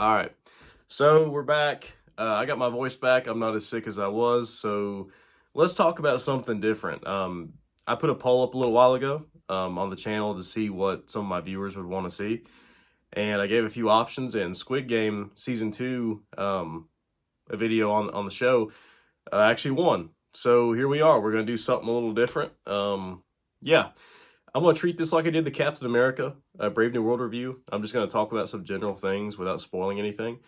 All right. So we're back. I got my voice back. I'm not as sick as I was. So let's talk about something different. I put a poll up a little while ago on the channel to see what some of my viewers would want to see. And I gave a few options, and Squid Game Season 2, a video on the show, actually won. So here we are. We're going to do something a little different. Yeah. I'm going to treat this like I did the Captain America Brave New World review. I'm just going to talk about some general things without spoiling anything.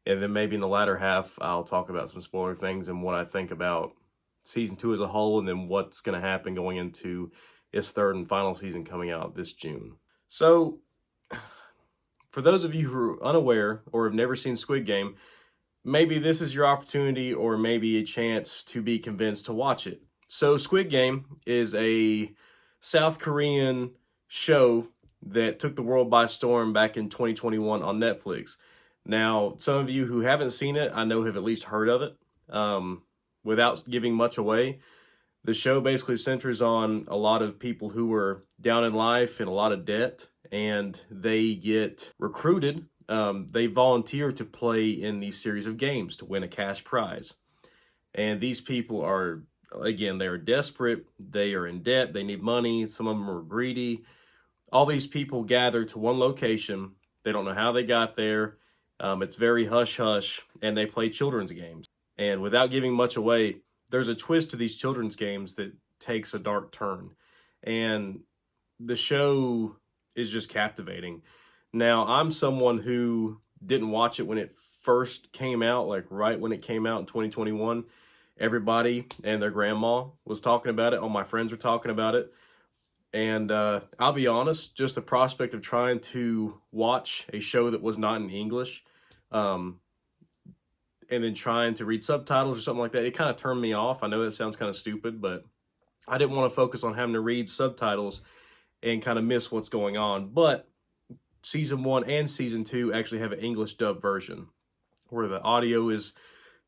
And then maybe in the latter half, I'll talk about some spoiler things and what I think about Season 2 as a whole, and then what's going to happen going into its third and final season coming out this June. So, for those of you who are unaware or have never seen Squid Game, maybe this is your opportunity or maybe a chance to be convinced to watch it. So, Squid Game is a South Korean show that took the world by storm back in 2021 on Netflix. Now, some of you who haven't seen it, I know have at least heard of it. Without giving much away, the show basically centers on a lot of people who are down in life in a lot of debt, and they get recruited. They volunteer to play in these series of games to win a cash prize. And these people are, again, they are desperate, they are in debt, they need money, some of them are greedy. All these people gather to one location. They don't know how they got there. It's very hush-hush, and they play children's games. And without giving much away, there's a twist to these children's games that takes a dark turn. And the show is just captivating. Now, I'm someone who didn't watch it when it first came out, like right when it came out in 2021. Everybody and their grandma was talking about it. All my friends were talking about it. And I'll be honest, just the prospect of trying to watch a show that was not in English, and then trying to read subtitles or something like that, it kind of turned me off. I know that sounds kind of stupid, but I didn't want to focus on having to read subtitles and kind of miss what's going on. But Season 1 and Season 2 actually have an English dub version where the audio is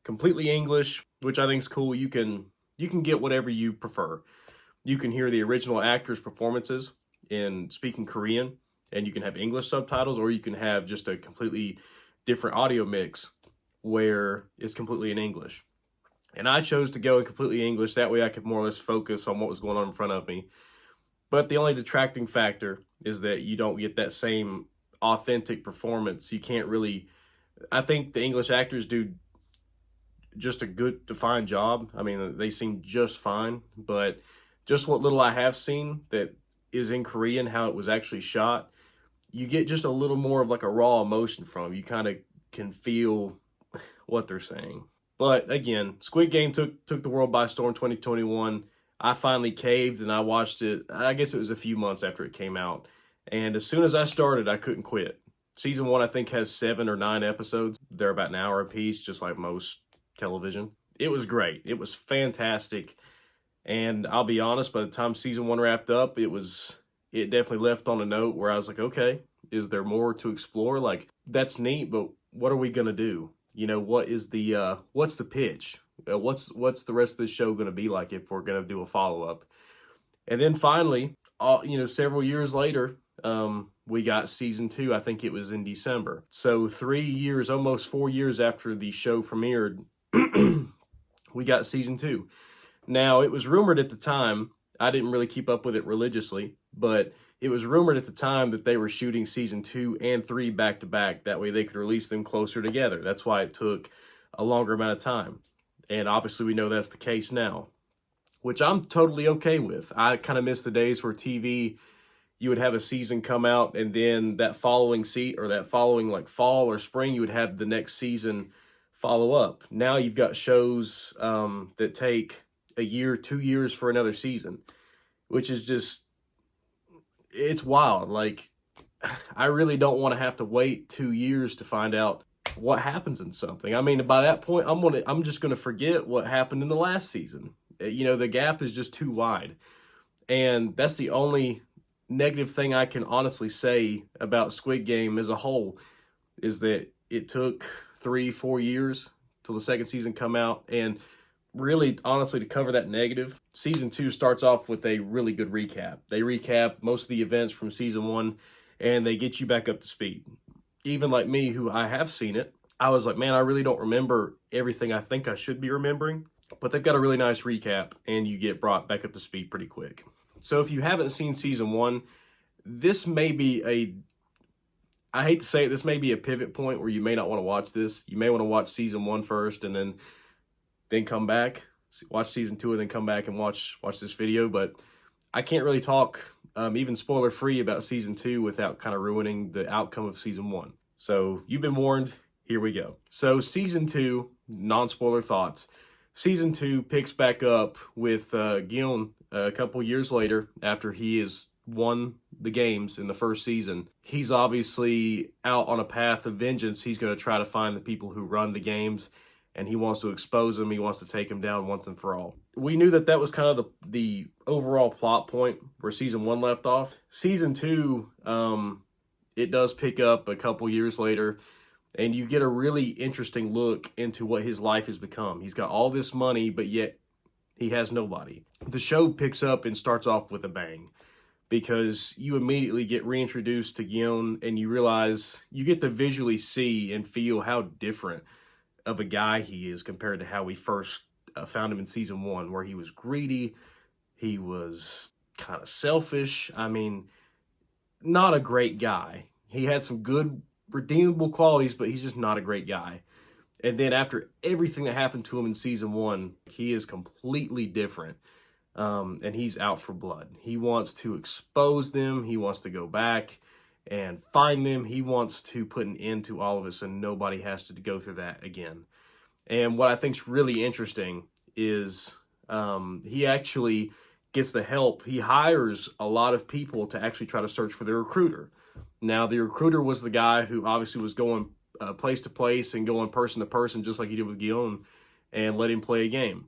completely English, which I think is cool. You can get whatever you prefer. You can hear the original actors' performances in speaking Korean, and you can have English subtitles, or you can have just a completely different audio mix where it's completely in English. And I chose to go in completely English. That way I could more or less focus on what was going on in front of me. But the only detracting factor is that you don't get that same authentic performance. You can't really, I think the English actors do just a good, fine job. I mean, they seem just fine, but just what little I have seen that is in Korean, how it was actually shot, you get just a little more of like a raw emotion from them. You kind of can feel what they're saying. But again, Squid Game took the world by storm 2021. I finally caved and I watched it. I guess it was a few months after it came out. And as soon as I started, I couldn't quit. Season 1, I think, has 7 or 9 episodes. They're about an hour apiece, just like most television. It was great. It was fantastic. And I'll be honest, by the time Season 1 wrapped up, it definitely left on a note where I was like, okay, is there more to explore? Like, that's neat, but what are we going to do? You know, what's the pitch? What's the rest of the show going to be like if we're going to do a follow-up? And then finally, several years later, we got Season 2. I think it was in December. So 3 years, almost 4 years after the show premiered, we got Season 2. Now, it was rumored at the time, I didn't really keep up with it religiously, but it was rumored at the time that they were shooting Season 2 and 3 back-to-back. That way they could release them closer together. That's why it took a longer amount of time. And obviously we know that's the case now, which I'm totally okay with. I kind of miss the days where TV, you would have a season come out, and then that following like fall or spring, you would have the next season follow up. Now you've got shows that take a year, 2 years for another season, which is just, it's wild. Like, I really don't want to have to wait 2 years to find out what happens in something. I mean, by that point, I'm just going to forget what happened in the last season. You know, the gap is just too wide. And that's the only negative thing I can honestly say about Squid Game as a whole, is that it took 3-4 years till the second season come out. And really, honestly, to cover that negative, Season 2 starts off with a really good recap. They recap most of the events from Season 1, and they get you back up to speed. even like me, who I have seen it, I was like, man, I really don't remember everything I think I should be remembering. But they've got a really nice recap, and you get brought back up to speed pretty quick. So if you haven't seen season 1, this may be I hate to say it, this may be a pivot point where you may not want to watch this. You may want to watch season 1 first, and then come back, watch season 2, and then come back and watch this video. But I can't really talk even spoiler free about season 2 without kind of ruining the outcome of season 1. So you've been warned. Here we go. So season 2, non-spoiler thoughts. Season 2 picks back up with Guillaume a couple years later after he has won the games in the first season. He's obviously out on a path of vengeance. He's going to try to find the people who run the games, and he wants to expose them. He wants to take them down once and for all. We knew that was kind of the overall plot point where season 1 left off. Season 2, it does pick up a couple years later, and you get a really interesting look into what his life has become. He's got all this money, but yet he has nobody. The show picks up and starts off with a bang, because you immediately get reintroduced to Guillaume, and you realize you get to visually see and feel how different of a guy he is compared to how we first found him in season 1, where he was greedy, he was kind of selfish. I mean, not a great guy. He had some good redeemable qualities, but he's just not a great guy. And then after everything that happened to him in season 1, he is completely different. And he's out for blood. He wants to expose them. He wants to go back and find them. He wants to put an end to all of us, and nobody has to go through that again. And what I think is really interesting is he actually gets the help. He hires a lot of people to actually try to search for the recruiter. Now, the recruiter was the guy who obviously was going place to place and going person to person, just like he did with Guillaume, and let him play a game,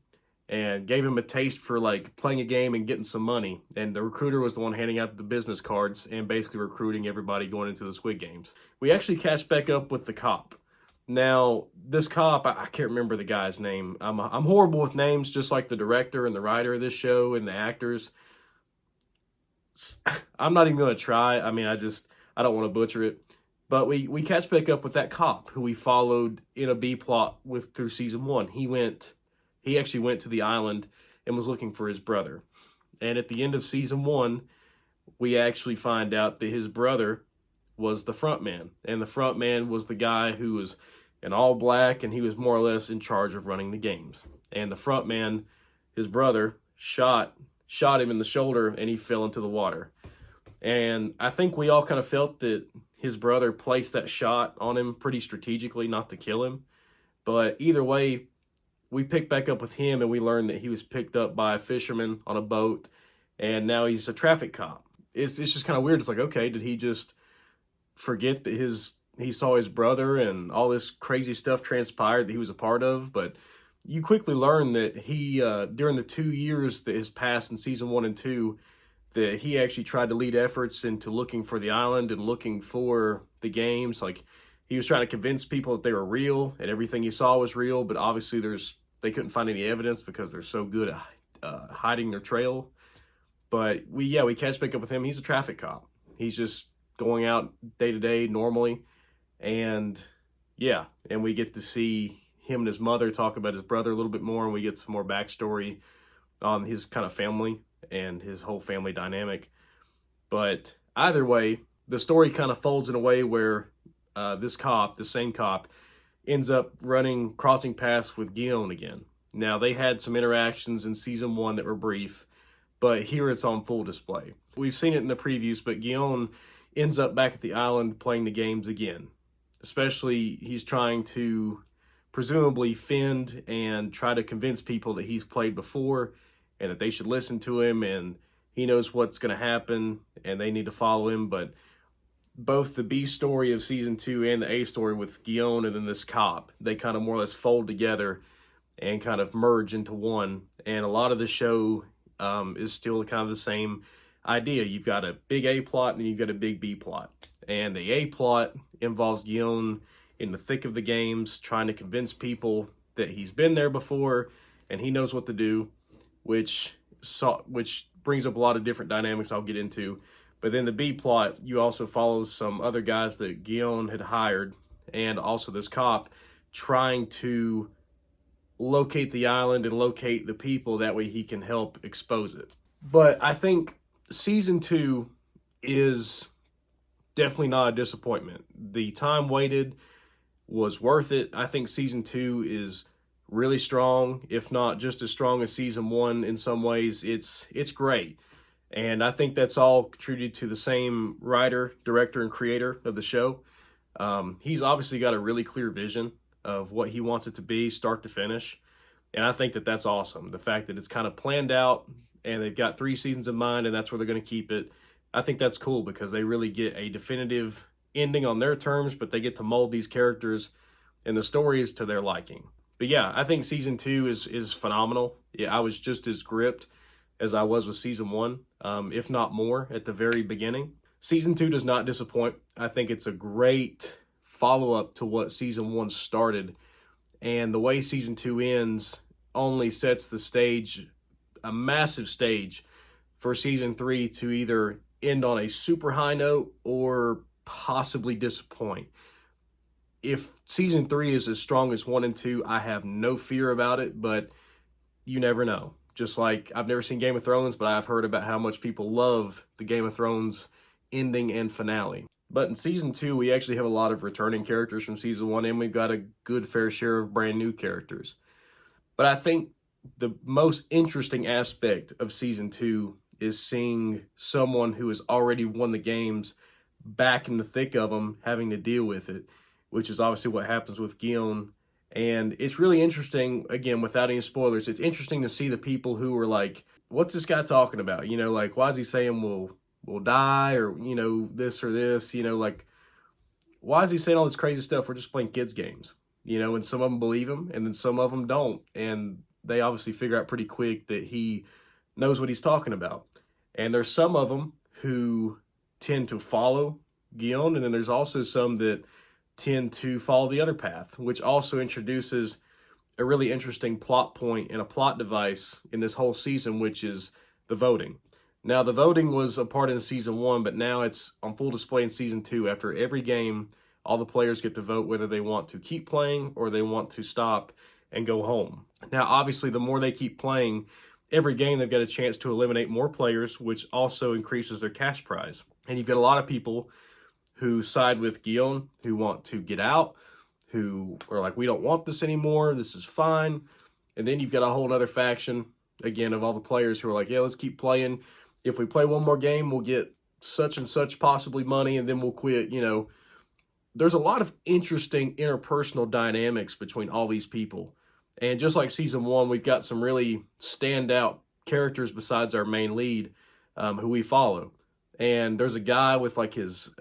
and gave him a taste for like playing a game and getting some money. And the recruiter was the one handing out the business cards and basically recruiting everybody going into the Squid Games. We actually catch back up with the cop. Now, this cop, I can't remember the guy's name. I'm horrible with names, just like the director and the writer of this show and the actors. I'm not even going to try. I mean, I don't want to butcher it. But we catch back up with that cop who we followed in a B plot through season 1. He actually went to the island and was looking for his brother. And at the end of season 1, we actually find out that his brother was the front man. And the front man was the guy who was in all black, and he was more or less in charge of running the games. And the front man, his brother, shot him in the shoulder, and he fell into the water. And I think we all kind of felt that his brother placed that shot on him pretty strategically, not to kill him. But either way, we picked back up with him, and we learned that he was picked up by a fisherman on a boat, and now he's a traffic cop. It's just kind of weird. It's like, okay, did he just forget that he saw his brother and all this crazy stuff transpired that he was a part of? But you quickly learn that he, during the 2 years that has passed in season 1 and 2, that he actually tried to lead efforts into looking for the island and looking for the games. Like, he was trying to convince people that they were real and everything he saw was real, but obviously they couldn't find any evidence because they're so good at hiding their trail. But we catch back up with him. He's a traffic cop. He's just going out day to day normally. And we get to see him and his mother talk about his brother a little bit more, and we get some more backstory on his kind of family and his whole family dynamic. But either way, the story kind of folds in a way where the same cop, ends up crossing paths with Guillaume again. Now, they had some interactions in season 1 that were brief, but here it's on full display. We've seen it in the previews, but Guillaume ends up back at the island playing the games again. Especially, he's trying to presumably fend and try to convince people that he's played before and that they should listen to him, and he knows what's going to happen and they need to follow him. But both the B story of season 2 and the A story with Guillaume and then this cop, they kind of more or less fold together and kind of merge into one. And a lot of the show is still kind of the same idea. You've got a big A plot and you've got a big B plot. And the A plot involves Guillaume in the thick of the games, trying to convince people that he's been there before and he knows what to do, which brings up a lot of different dynamics I'll get into. But then the B plot, you also follow some other guys that Guion had hired, and also this cop trying to locate the island and locate the people. That way he can help expose it. But I think season 2 is definitely not a disappointment. The time waited was worth it. I think season 2 is really strong, if not just as strong as season 1 in some ways. It's great. And I think that's all contributed to the same writer, director, and creator of the show. He's obviously got a really clear vision of what he wants it to be, start to finish. And I think that that's awesome. The fact that it's kind of planned out and they've got 3 seasons in mind and that's where they're going to keep it. I think that's cool because they really get a definitive ending on their terms, but they get to mold these characters and the stories to their liking. But yeah, I think season 2 is phenomenal. Yeah, I was just as gripped as I was with season 1, if not more, at the very beginning. Season 2 does not disappoint. I think it's a great follow-up to what season 1 started. And the way season 2 ends only sets the stage, a massive stage, for season 3 to either end on a super high note or possibly disappoint. If season 3 is as strong as 1 and 2, I have no fear about it, but you never know. Just like I've never seen Game of Thrones, but I've heard about how much people love the Game of Thrones ending and finale. But in season 2, we actually have a lot of returning characters from season 1, and we've got a good fair share of brand new characters. But I think the most interesting aspect of season 2 is seeing someone who has already won the games back in the thick of them, having to deal with it, which is obviously what happens with Guion. And it's really interesting, again, without any spoilers, it's interesting to see the people who are like, what's this guy talking about? You know, like, why is he saying we'll die, or, you know, this or this, you know, like, why is he saying all this crazy stuff? We're just playing kids games, you know, and some of them believe him and then some of them don't. And they obviously figure out pretty quick that he knows what he's talking about. And there's some of them who tend to follow Guion, and then there's also some that tend to follow the other path, which also introduces a really interesting plot point and a plot device in this whole season, which is the voting. Now, the voting was a part in season 1, but now it's on full display in season 2. After every game, all the players get to vote whether they want to keep playing or they want to stop and go home. Now, obviously, the more they keep playing, every game they've got a chance to eliminate more players, which also increases their cash prize. And you've got a lot of people who side with Guion, who want to get out, who are like, we don't want this anymore, this is fine. And then you've got a whole other faction, again, of all the players who are like, yeah, let's keep playing. If we play one more game, we'll get such and such possibly money, and then we'll quit. You know, there's a lot of interesting interpersonal dynamics between all these people. And just like season 1, we've got some really standout characters besides our main lead, who we follow. And there's a guy with like his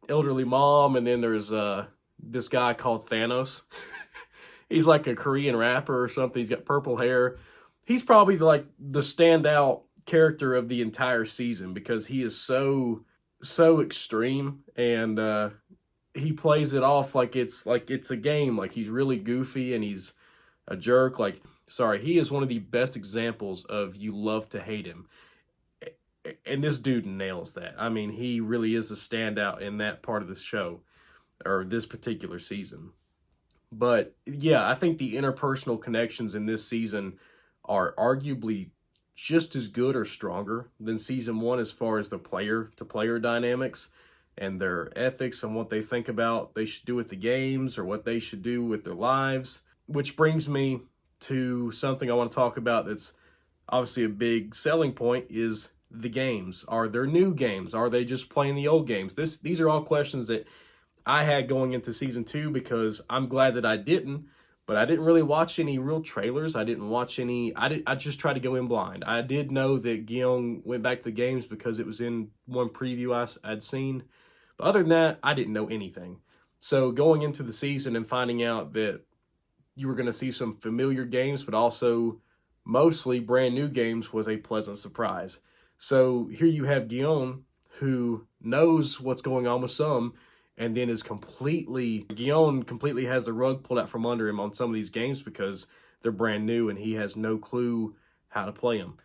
elderly mom, and then there's this guy called Thanos. He's like a Korean rapper or something. He's got purple hair. He's probably like the standout character of the entire season because he is so extreme, and he plays it off like it's a game. Like, he's really goofy and he's a jerk. Like, sorry, he is one of the best examples of you love to hate him. And this dude nails that. I mean, he really is a standout in that part of the show, or this particular season. But yeah, I think the interpersonal connections in this season are arguably just as good or stronger than season 1 as far as the player-to-player dynamics and their ethics and what they think about they should do with the games or what they should do with their lives. Which brings me to something I want to talk about that's obviously a big selling point is the games. Are there new games? Are they just playing the old games? These are all questions that I had going into season 2 because I'm glad that I didn't, but I didn't really watch any real trailers. I didn't watch any. I just tried to go in blind. I did know that Guion went back to the games because it was in one preview I'd seen. But other than that, I didn't know anything. So going into the season and finding out that you were going to see some familiar games, but also mostly brand new games was a pleasant surprise. So here you have Guion, who knows what's going on with some, and then Guion completely has the rug pulled out from under him on some of these games because they're brand new and he has no clue how to play them.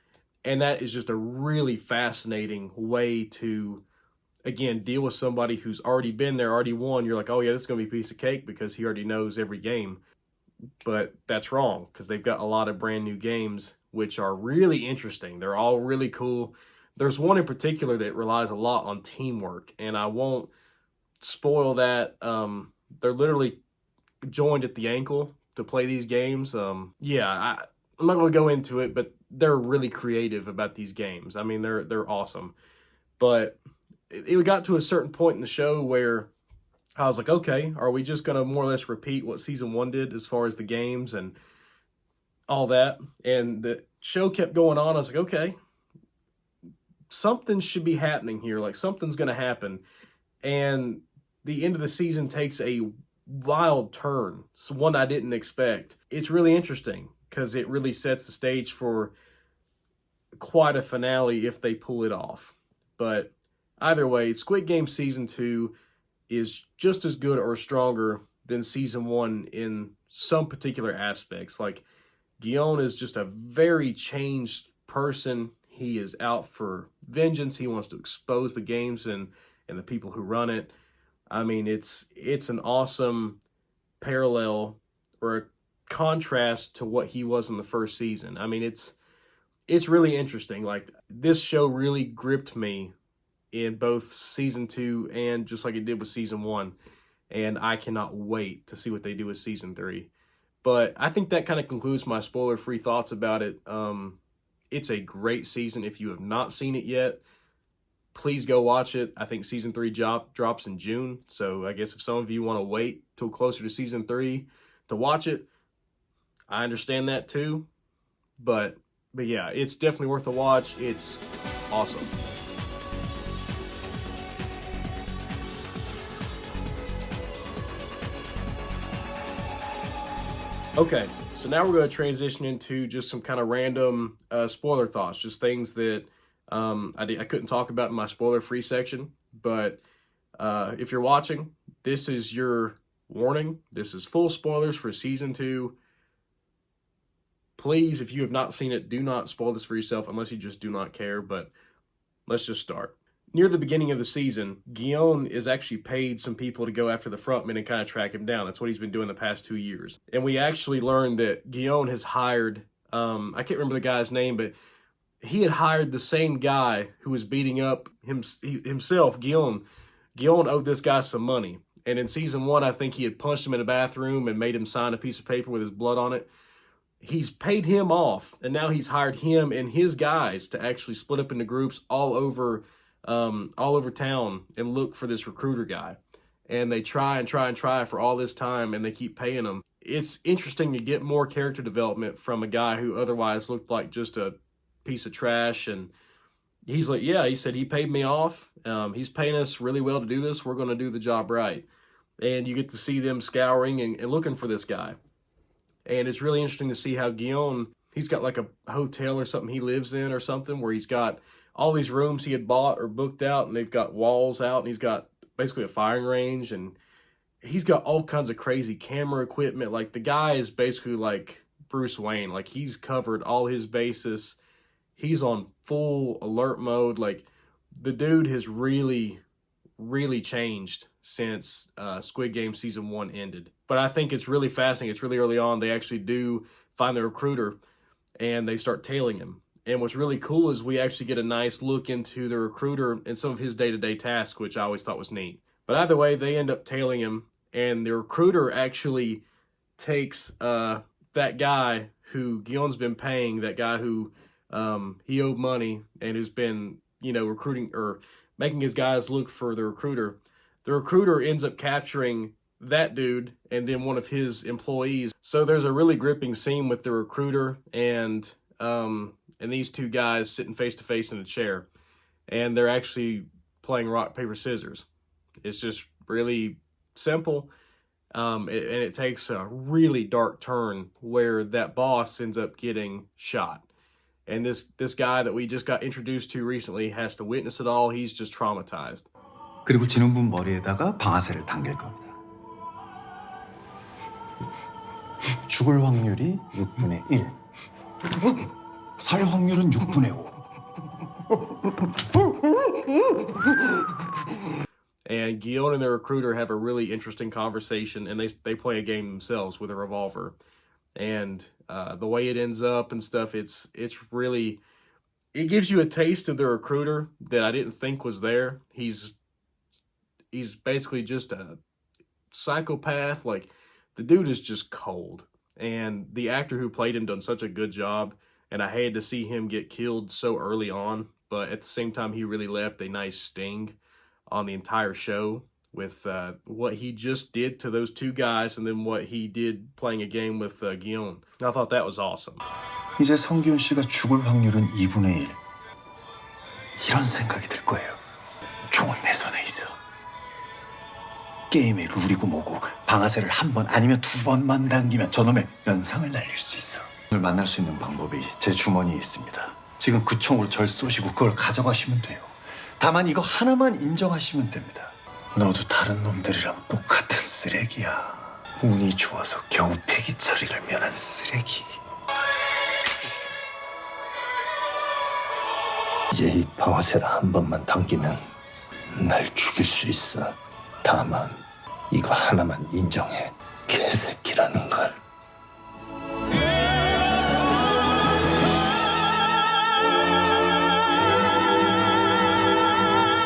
And that is just a really fascinating way to, again, deal with somebody who's already been there, already won. You're like, oh yeah, this is going to be a piece of cake because he already knows every game. But that's wrong, because they've got a lot of brand new games, which are really interesting. They're all really cool. There's one in particular that relies a lot on teamwork, and I won't spoil that. They're literally joined at the ankle to play these games. I'm not going to go into it, but they're really creative about these games. I mean, they're awesome. But it got to a certain point in the show where I was like, okay, are we just going to more or less repeat what season 1 did as far as the games and all that? And the show kept going on. I was like, okay, something should be happening here. Like, something's going to happen. And the end of the season takes a wild turn. It's one I didn't expect. It's really interesting because it really sets the stage for quite a finale if they pull it off. But either way, Squid Game Season 2 is just as good or stronger than Season 1 in some particular aspects. Like, Guillaume is just a very changed person. He is out for vengeance. He wants to expose the games and the people who run it. I mean, it's an awesome parallel or a contrast to what he was in the first season. I mean, it's really interesting. Like, this show really gripped me in both season 2 and just like it did with season 1. And I cannot wait to see what they do with season 3. But I think that kind of concludes my spoiler-free thoughts about it. It's a great season. If you have not seen it yet, please go watch it. I think season 3 drops in June. So I guess if some of you want to wait till closer to season 3 to watch it, I understand that too. But yeah, it's definitely worth a watch. It's awesome. Okay, so now we're going to transition into just some kind of random spoiler thoughts, just things that I couldn't talk about in my spoiler-free section. But if you're watching, this is your warning. This is full spoilers for Season 2. Please, if you have not seen it, do not spoil this for yourself unless you just do not care. But let's just start. Near the beginning of the season, Guillaume is actually paid some people to go after the frontman and kind of track him down. That's what he's been doing the past 2 years. And we actually learned that Guillaume has hired, I can't remember the guy's name, but he had hired the same guy who was beating up himself, Guillaume. Guillaume owed this guy some money. And in season 1, I think he had punched him in a bathroom and made him sign a piece of paper with his blood on it. He's paid him off, and now he's hired him and his guys to actually split up into groups all over town and look for this recruiter guy. And they try for all this time, and they keep paying him. It's interesting to get more character development from a guy who otherwise looked like just a piece of trash. And he's like, yeah, he said he paid me off. He's paying us really well to do this. We're going to do the job right. And you get to see them scouring and looking for this guy. And it's really interesting to see how Guillaume, he's got like a hotel or something he lives in or something where he's got all these rooms he had bought or booked out, and they've got walls out, and he's got basically a firing range, and he's got all kinds of crazy camera equipment. Like, the guy is basically like Bruce Wayne. Like, he's covered all his bases. He's on full alert mode. Like, the dude has really, really changed since Squid Game Season 1 ended. But I think it's really fascinating. It's really early on. They actually do find the recruiter, and they start tailing him. And what's really cool is we actually get a nice look into the recruiter and some of his day-to-day tasks, which I always thought was neat. But either way, they end up tailing him, and the recruiter actually takes that guy who Guillaume's been paying, that guy who he owed money and who's been, recruiting or making his guys look for the recruiter. The recruiter ends up capturing that dude and then one of his employees. So there's a really gripping scene with the recruiter and these two guys sitting face to face in a chair, and they're actually playing rock, paper, scissors. It's just really simple, and it takes a really dark turn where that boss ends up getting shot. And this guy that we just got introduced to recently has to witness it all. He's just traumatized. 그리고 진원분 머리에다가 방아쇠를 당길 겁니다. 죽을 확률이 6분의 1. 살 확률은 6분의 5. And Guillaume and the recruiter have a really interesting conversation, and they play a game themselves with a revolver. And the way it ends up and stuff, it's really, it gives you a taste of the recruiter that I didn't think was there. He's basically just a psychopath. Like, the dude is just cold, and the actor who played him done such a good job. And I hated to see him get killed so early on, but at the same time, he really left a nice sting on the entire show with what he just did to those two guys, and then what he did playing a game with Guillaume. I thought that was awesome. 이제 성기훈 씨가 죽을 확률은 2분의 1. 이런 생각이 들 거예요. 총은 내 손에 있어. 게임의 룰이고 뭐고 방아쇠를 한 번 아니면 두 번만 당기면 저놈의 연상을 날릴 수 있어. 오늘 만날 수 있는 방법이 제 주머니에 있습니다. 지금 그 총으로 절 쏘시고 그걸 가져가시면 돼요. 다만 이거 하나만 인정하시면 됩니다. 너도 다른 놈들이랑 똑같은 쓰레기야. 운이 좋아서 겨우 폐기 처리를 면한 쓰레기. 이제 이 방아쇠를 한 번만 당기면 날 죽일 수 있어. 다만 이거 하나만 인정해. 개새끼라는 걸.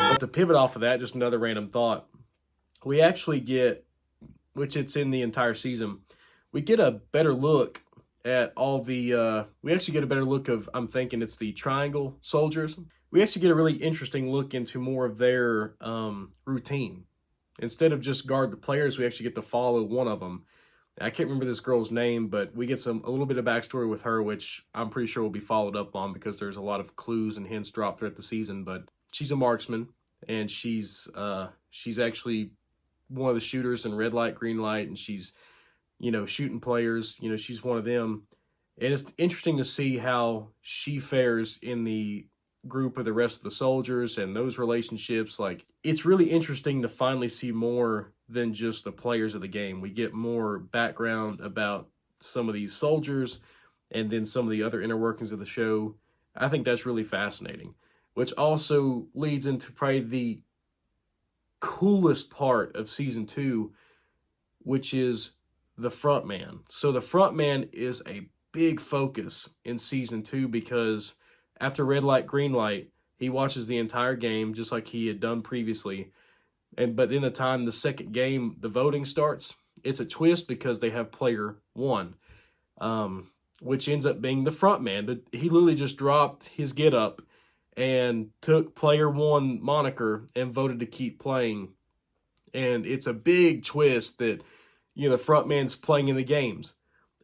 But to pivot off of that, just another random thought. We actually get, which it's in the entire season, we get a better look at all the, we actually get a better look of, I'm thinking it's the Triangle soldiers. We actually get a really interesting look into more of their routine. Instead of just guard the players, we actually get to follow one of them. I can't remember this girl's name, but we get a little bit of backstory with her, which I'm pretty sure will be followed up on because there's a lot of clues and hints dropped throughout the season. But she's a marksman, and she's actually one of the shooters in red light, green light, and she's, shooting players. She's one of them. And it's interesting to see how she fares in the group of the rest of the soldiers and those relationships. Like, it's really interesting to finally see more than just the players of the game. We get more background about some of these soldiers and then some of the other inner workings of the show. I think that's really fascinating, which also leads into probably the coolest part of season 2, which is the front man. So the front man is a big focus in season 2 because after red light, green light, he watches the entire game just like he had done previously. But in the time the second game, the voting starts, it's a twist because they have player 1, which ends up being the front man. He literally just dropped his get up and took player 1 moniker and voted to keep playing. And it's a big twist that, the front man's playing in the games.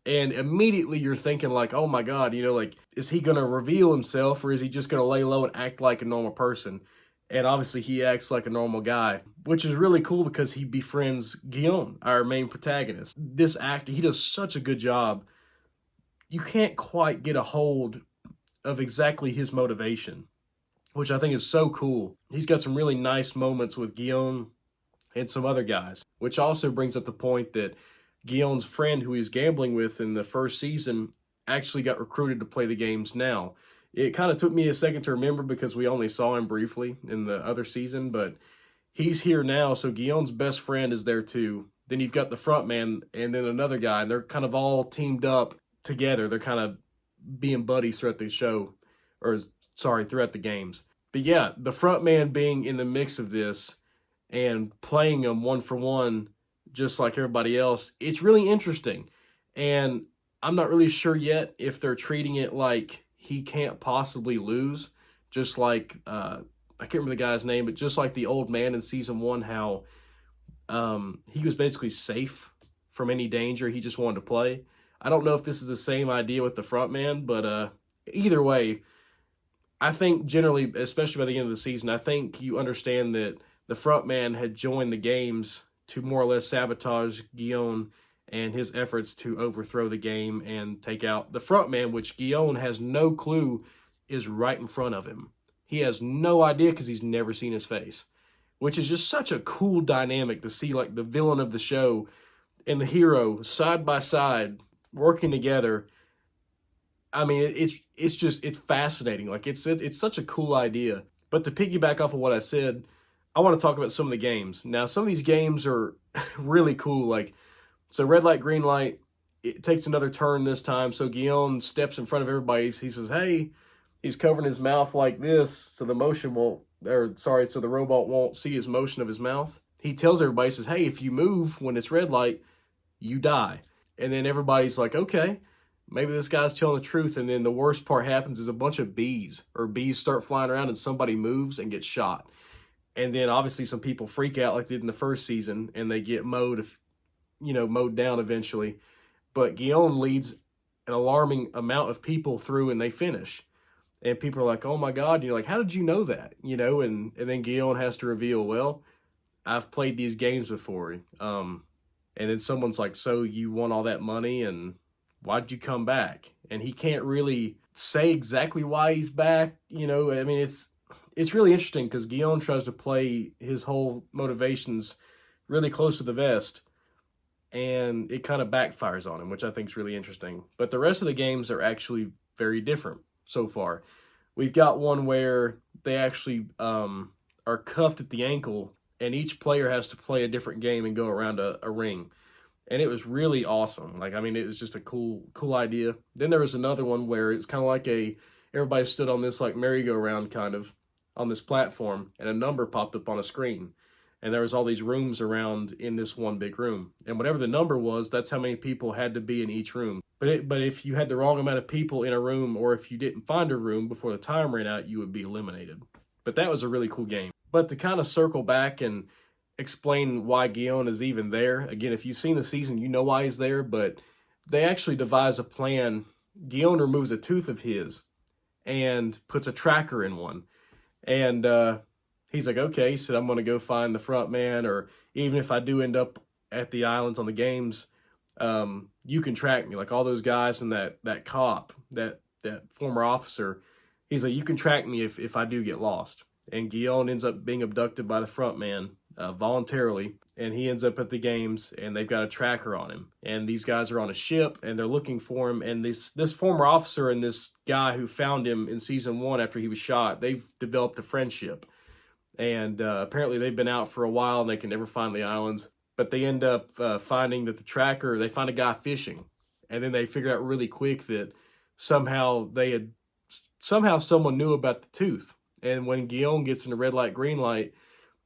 And immediately you're thinking like, oh my God, is he going to reveal himself or is he just going to lay low and act like a normal person? And obviously he acts like a normal guy, which is really cool because he befriends Guillaume, our main protagonist. This actor, he does such a good job. You can't quite get a hold of exactly his motivation, which I think is so cool. He's got some really nice moments with Guillaume and some other guys, which also brings up the point that Guillaume's friend who he's gambling with in the first season actually got recruited to play the games now. It kind of took me a second to remember because we only saw him briefly in the other season, but he's here now, so Guillaume's best friend is there too. Then you've got the front man and then another guy, and they're kind of all teamed up together. They're kind of being buddies throughout the show, throughout the games. But yeah, the front man being in the mix of this and playing them 1-for-1 just like everybody else, it's really interesting. And I'm not really sure yet if they're treating it like he can't possibly lose, just like, I can't remember the guy's name, but just like the old man in season 1, how he was basically safe from any danger. He just wanted to play. I don't know if this is the same idea with the front man, but either way, I think generally, especially by the end of the season, I think you understand that the front man had joined the games to more or less sabotage Guillaume and his efforts to overthrow the game and take out the front man, which Guillaume has no clue is right in front of him. He has no idea because he's never seen his face, which is just such a cool dynamic to see, like the villain of the show and the hero side by side working together I mean, it's fascinating. Like it's such a cool idea. But to piggyback off of what I said, I want to talk about some of the games. Now, some of these games are really cool. Like, so red light, green light. It takes another turn this time. So Guillaume steps in front of everybody. He says, "Hey," he's covering his mouth like this, so the motion won't, or sorry, so the robot won't see his motion of his mouth. He tells everybody, says, "Hey, if you move when it's red light, you die." And then everybody's like, "Okay, maybe this guy's telling the truth." And then the worst part happens is a bunch of bees start flying around and somebody moves and gets shot. And then obviously some people freak out like they did in the first season and they get mowed down eventually. But Guillaume leads an alarming amount of people through and they finish. And people are like, "Oh my God," you're like, "How did you know that?" And then Guillaume has to reveal, "Well, I've played these games before." And then someone's like, "So you won all that money and why'd you come back?" And he can't really say exactly why he's back. I mean, it's really interesting because Guillaume tries to play his whole motivations really close to the vest, and it kind of backfires on him, which I think is really interesting. But the rest of the games are actually very different so far. We've got one where they actually are cuffed at the ankle, and each player has to play a different game and go around a ring. And it was really awesome. Like, I mean, it was just a cool idea. Then there was another one where it's kind of like everybody stood on this like merry-go-round kind of on this platform, and a number popped up on a screen. And there was all these rooms around in this one big room. And whatever the number was, that's how many people had to be in each room. But if you had the wrong amount of people in a room, or if you didn't find a room before the time ran out, you would be eliminated. But that was a really cool game. But to kind of circle back and explain why Guillaume is even there, again, if you've seen the season, you know why he's there, but they actually devise a plan. Guillaume removes a tooth of his and puts a tracker in one. And he's like, "Okay," he said, "I'm going to go find the front man, or even if I do end up at the islands on the games, you can track me." Like all those guys and that cop, that former officer, he's like, "You can track me if I do get lost." And Guillaume ends up being abducted by the front man voluntarily, and he ends up at the games, and they've got a tracker on him. And these guys are on a ship, and they're looking for him. And this former officer and this guy who found him in season 1 after he was shot, they've developed a friendship. And apparently they've been out for a while, and they can never find the islands. But they end up finding that they find a guy fishing. And then they figure out really quick that somehow someone knew about the tooth. And when Guillaume gets into red light, green light,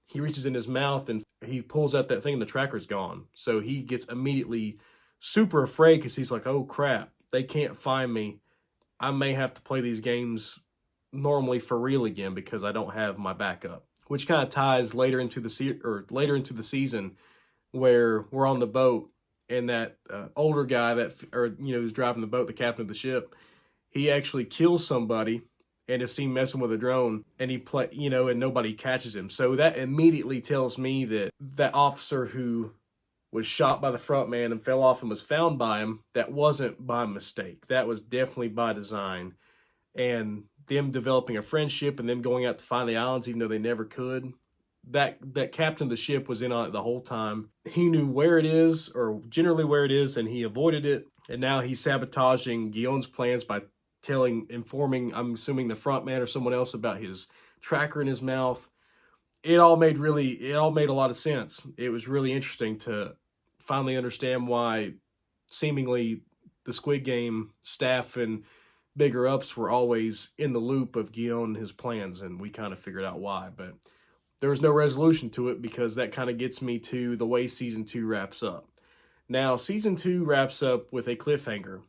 he reaches in his mouth and he pulls out that thing and the tracker's gone. So he gets immediately super afraid because he's like, "Oh crap, they can't find me. I may have to play these games normally for real again because I don't have my backup." Which kind of ties later into the season where we're on the boat and that older guy who's driving the boat, the captain of the ship, he actually kills somebody and is seen messing with a drone, and and nobody catches him. So that immediately tells me that that officer who was shot by the front man and fell off and was found by him, that wasn't by mistake. That was definitely by design. And them developing a friendship and them going out to find the islands even though they never could. That captain of the ship was in on it the whole time. He knew where it is, or generally where it is, and he avoided it. And now he's sabotaging Guillaume's plans by informing, I'm assuming, the front man or someone else about his tracker in his mouth. It all made a lot of sense. It was really interesting to finally understand why seemingly the Squid Game staff and bigger ups were always in the loop of Guillaume and his plans, and we kind of figured out why. But there was no resolution to it because that kind of gets me to the way season 2 wraps up. Now, season 2 wraps up with a cliffhanger.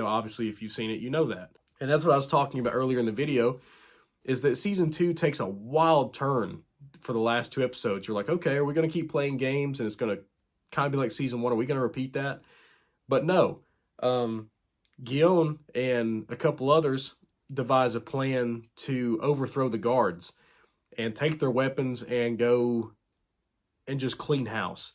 Obviously, if you've seen it, you know that. And that's what I was talking about earlier in the video, is that season 2 takes a wild turn for the last 2 episodes. You're like, okay, are we going to keep playing games and it's going to kind of be like season 1? Are we going to repeat that? But no. Guillaume and a couple others devise a plan to overthrow the guards and take their weapons and go and just clean house.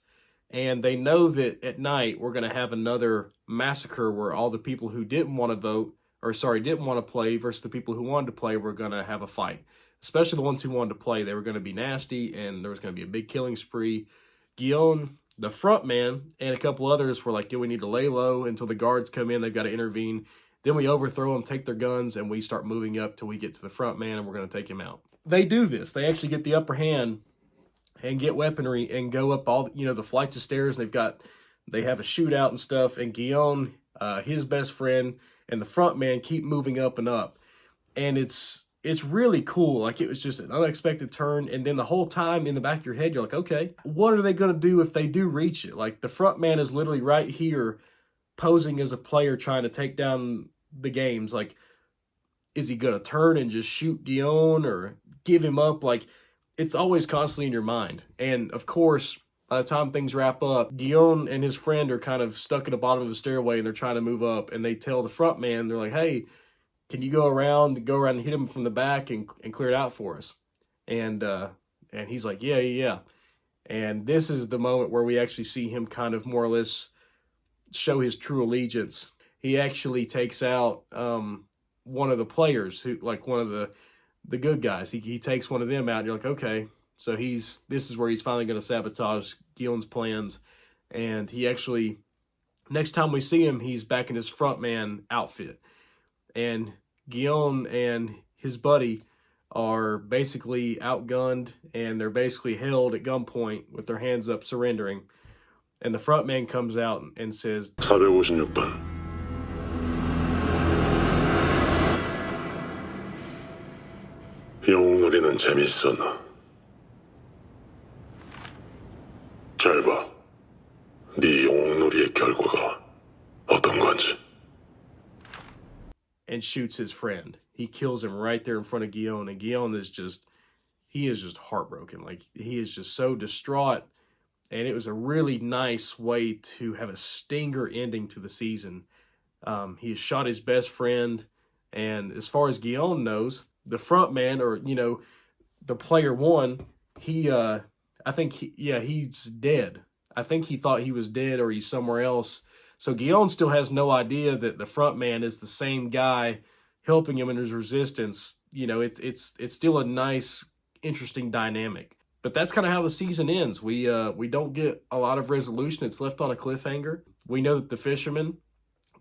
And they know that at night we're going to have another massacre where all the people who didn't want to play versus the people who wanted to play were going to have a fight. Especially the ones who wanted to play. They were going to be nasty, and there was going to be a big killing spree. Guillaume, the front man, and a couple others were like, "Yo, we need to lay low until the guards come in. They've got to intervene." Then we overthrow them, take their guns, and we start moving up till we get to the front man, and we're going to take him out. They do this. They actually get the upper hand and get weaponry and go up all, the flights of stairs. They have a shootout and stuff. And Guillaume, his best friend, and the front man keep moving up and up. And it's really cool. Like, it was just an unexpected turn. And then the whole time in the back of your head, you're like, okay, what are they going to do if they do reach it? Like, the front man is literally right here posing as a player trying to take down the games. Like, is he going to turn and just shoot Guillaume or give him up? Like, it's always constantly in your mind. And of course, by the time things wrap up, Guillaume and his friend are kind of stuck at the bottom of the stairway, and they're trying to move up. And they tell the front man, they're like, hey, can you go around and hit him from the back and clear it out for us? And he's like, yeah. And this is the moment where we actually see him kind of more or less show his true allegiance. He actually takes out one of the players, who, like, one of the good guys. He takes one of them out, and you're like, okay, so this is where he's finally going to sabotage Guillaume's plans. And he actually, next time we see him, he's back in his frontman outfit. And Guillaume and his buddy are basically outgunned, and they're basically held at gunpoint with their hands up, surrendering. And the frontman comes out and says, 456번. 영웅놀이는 재밌어 너. 잘 봐. 네 영웅놀이의 결과가 어떤 건지. and shoots his friend. He kills him right there in front of Guillaume, and Guillaume is just heartbroken. Like, he is just so distraught. And it was a really nice way to have a stinger ending to the season. He has shot his best friend, and as far as Guillaume knows, the front man, or the player one, he's dead. I think he thought he was dead, or he's somewhere else. So Guillaume still has no idea that the front man is the same guy helping him in his resistance. It's still a nice, interesting dynamic. But that's kind of how the season ends. We don't get a lot of resolution. It's left on a cliffhanger. We know that the fishermen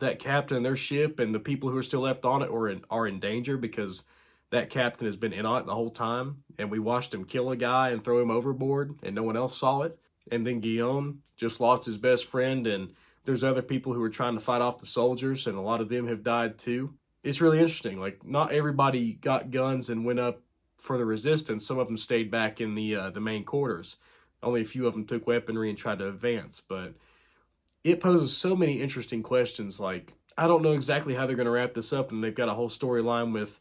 that captain their ship and the people who are still left on it are in danger, because that captain has been in on it the whole time. And we watched him kill a guy and throw him overboard, and no one else saw it. And then Guillaume just lost his best friend, and there's other people who are trying to fight off the soldiers, and a lot of them have died too. It's really interesting. Like, not everybody got guns and went up for the resistance. Some of them stayed back in the main quarters. Only a few of them took weaponry and tried to advance. But it poses so many interesting questions. Like, I don't know exactly how they're going to wrap this up, and they've got a whole storyline with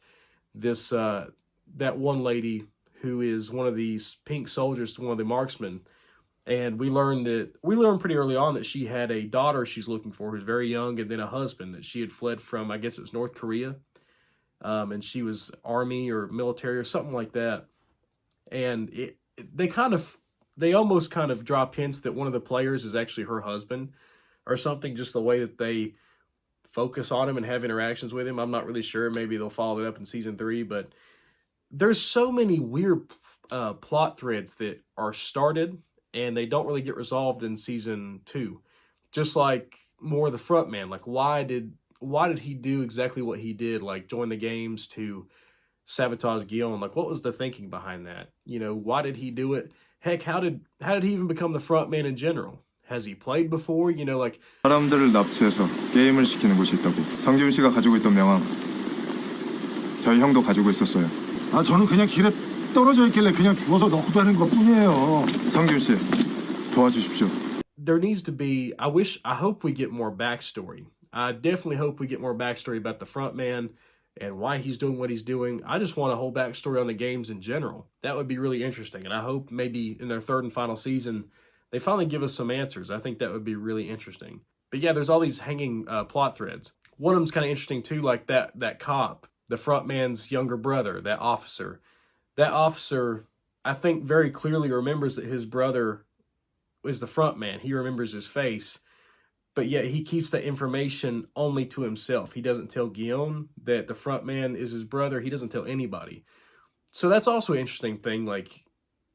this that one lady who is one of these pink soldiers to one of the marksmen. And we learned pretty early on that she had a daughter she's looking for who's very young, and then a husband that she had fled from, I guess it's North Korea. And she was army or military or something like that. And they almost kind of drop hints that one of the players is actually her husband or something, just the way that they focus on him and have interactions with him. I'm not really sure. Maybe they'll follow it up in season 3, but there's so many weird plot threads that are started and they don't really get resolved in season 2. Just like more of the front man. Like, why did he do exactly what he did? Like, join the games to sabotage Guillaume? Like, what was the thinking behind that? Why did he do it? Heck, how did he even become the front man in general? Has he played before? Like, 사람들을 납치해서 게임을 시키는 곳이 있다고. 성준 씨가 가지고 있던 명함 저희 형도 가지고 있었어요. 저는 그냥 길에 떨어져 있길래 그냥 주워서 넣고 다는 것뿐이에요. 성준 씨 도와주십시오. there needs to be, I hope we get more backstory. I definitely hope we get more backstory about the front man and why he's doing what he's doing. I just want a whole backstory on the games in general. That would be really interesting. And I hope maybe in their third and final season, they finally give us some answers. I think that would be really interesting. But yeah, there's all these hanging plot threads. One of them's kind of interesting too, like that cop, the front man's younger brother, that officer. That officer, I think, very clearly remembers that his brother is the front man. He remembers his face. But yet he keeps that information only to himself. He doesn't tell Guillaume that the front man is his brother. He doesn't tell anybody. So that's also an interesting thing, like,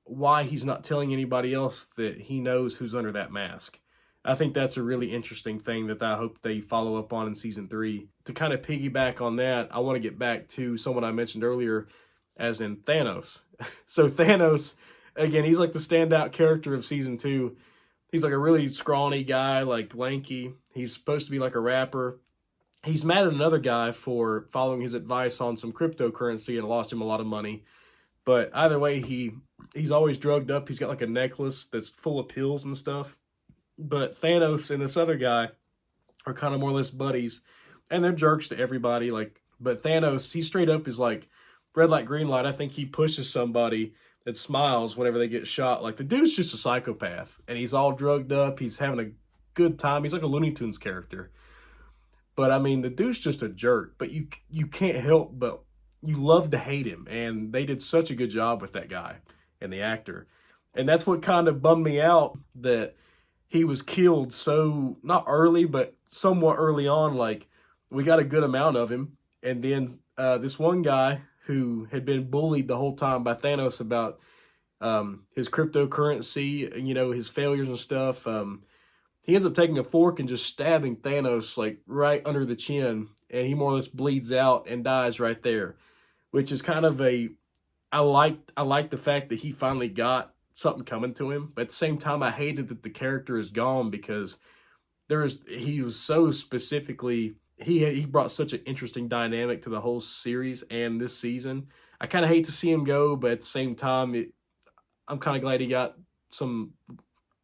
why he's not telling anybody else that he knows who's under that mask. And I think that would be really interesting. But yeah, there's all these hanging plot threads. One of them's kind of interesting too, like that cop, the front man's younger brother, that officer. That officer, I think, very clearly remembers that his brother is the front man. He remembers his face. But yet he keeps that information only to himself. He doesn't tell anybody. So that's also an interesting thing, like, why he's not telling anybody else that he knows who's under that mask. I think that's a really interesting thing that I hope they follow up on in season 3. To kind of piggyback on that, I want to get back to someone I mentioned earlier, as in Thanos. So Thanos, again, he's like the standout character of season 2. He's like a really scrawny guy, like lanky. He's supposed to be like a rapper. He's mad at another guy for following his advice on some cryptocurrency and lost him a lot of money. But either way, he's always drugged up. He's got like a necklace that's full of pills and stuff. But Thanos and this other guy are kind of more or less buddies, and they're jerks to everybody. Like, but Thanos, he straight up is like red light, green light. I think he pushes somebody that smiles whenever they get shot. Like, the dude's just a psychopath, and he's all drugged up. He's having a good time. He's like a Looney Tunes character. But I mean, the dude's just a jerk. But you can't help but you love to hate him, and they did such a good job with that guy and the actor. And that's what kind of bummed me out, that he was killed so, not early, but somewhat early on. Like, we got a good amount of him. And then this one guy who had been bullied the whole time by Thanos about his cryptocurrency, and, you know, his failures and stuff, he ends up taking a fork and just stabbing Thanos, like, right under the chin. And he more or less bleeds out and dies right there, which is kind of I like the fact that he finally got something coming to him, but at the same time, I hated that the character is gone, because he was so specifically, he brought such an interesting dynamic to the whole series and this season. I kind of hate to see him go, but at the same time, I'm kind of glad he got some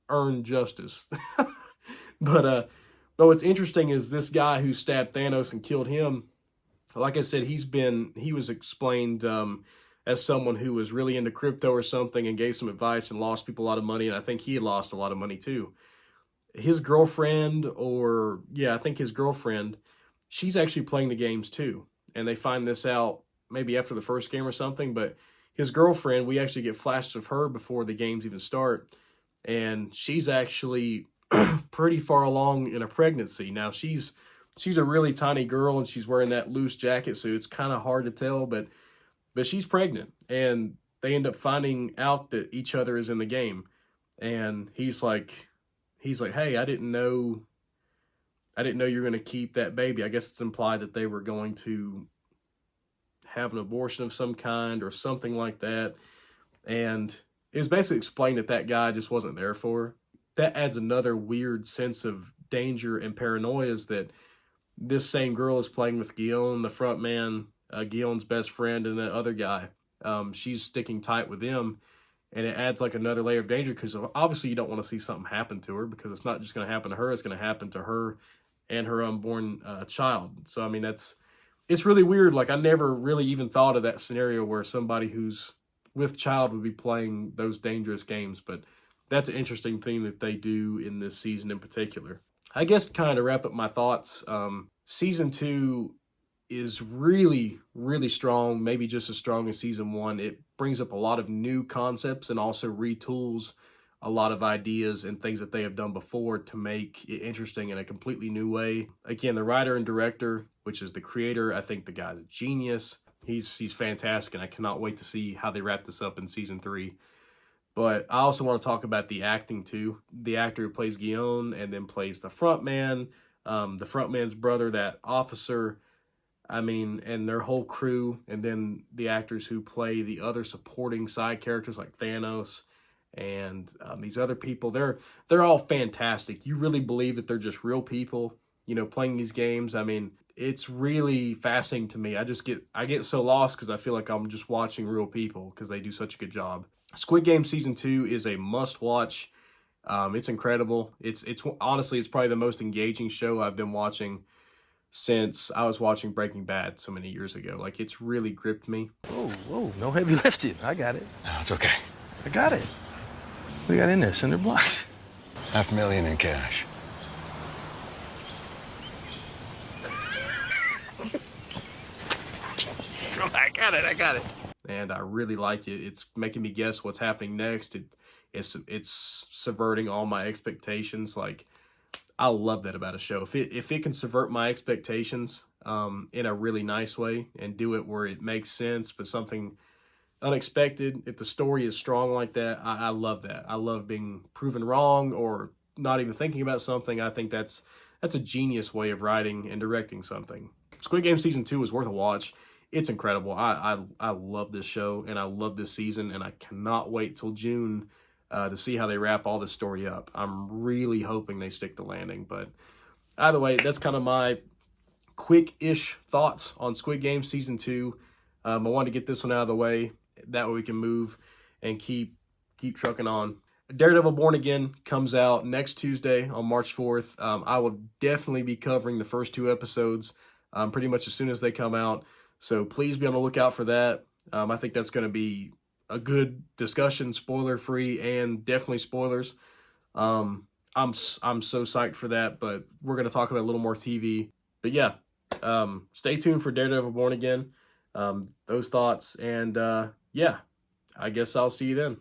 earned justice. But what's interesting is this guy who stabbed Thanos and killed him. Like I said, he was explained as someone who was really into crypto or something, and gave some advice and lost people a lot of money. And I think he had lost a lot of money too. His girlfriend, I think his girlfriend, she's actually playing the games too. And they find this out maybe after the first game or something. But his girlfriend, we actually get flashes of her before the games even start. And she's actually pretty far along in a pregnancy. Now, she's a really tiny girl, and she's wearing that loose jacket, so it's kind of hard to tell, but she's pregnant, and they end up finding out that each other is in the game. And he's like, hey, I didn't know you're going to keep that baby. I guess it's implied that they were going to have an abortion of some kind or something like that. And it was basically explained that guy just wasn't there for her. That adds another weird sense of danger and paranoia, is that this same girl is playing with Guillaume, the front man, Guillaume's best friend, and the other guy. She's sticking tight with them, and it adds like another layer of danger, because obviously you don't want to see something happen to her, because it's not just going to happen to her, it's going to happen to her and her unborn child. So, I mean, it's really weird. Like, I never really even thought of that scenario where somebody who's with child would be playing those dangerous games, but that's an interesting thing that they do in this season in particular. I guess to kind of wrap up my thoughts, season 2 is really, really strong, maybe just as strong as season 1. It brings up a lot of new concepts and also retools a lot of ideas and things that they have done before to make it interesting in a completely new way. Again, the writer and director, which is the creator, I think the guy's a genius. He's fantastic, and I cannot wait to see how they wrap this up in season 3. But I also want to talk about the acting too. The actor who plays Guillaume and then plays the front man, the front man's brother, that officer, I mean, and their whole crew, and then the actors who play the other supporting side characters like Thanos and these other people, they're all fantastic. You really believe that they're just real people, you know, playing these games. I mean, it's really fascinating to me. I get so lost because I feel like I'm just watching real people because they do such a good job. Squid Game Season 2 is a must-watch. It's incredible. It's honestly, it's probably the most engaging show I've been watching since I was watching Breaking Bad so many years ago. Like, it's really gripped me. Whoa, no heavy lifting. I got it. No, it's okay. I got it. What do you got in there? Cinder blocks? $500,000 in cash. I got it. And I really like it. It's making me guess what's happening next. It's subverting all my expectations. Like, I love that about a show. If it can subvert my expectations in a really nice way and do it where it makes sense, but something unexpected, if the story is strong like that, I love that. I love being proven wrong or not even thinking about something. I think that's a genius way of writing and directing something. Squid Game season 2 is worth a watch. It's incredible. I love this show and I love this season, and I cannot wait till June to see how they wrap all this story up. I'm really hoping they stick the landing. But either way, that's kind of my quick-ish thoughts on Squid Game season 2. I wanted to get this one out of the way. That way we can move and keep trucking on. Daredevil Born Again comes out next Tuesday on March 4th. I will definitely be covering the first 2 episodes pretty much as soon as they come out. So please be on the lookout for that. I think that's going to be a good discussion, spoiler-free and definitely spoilers. I'm so psyched for that, but we're going to talk about a little more TV. But yeah, stay tuned for Daredevil Born Again. Those thoughts, and yeah, I guess I'll see you then.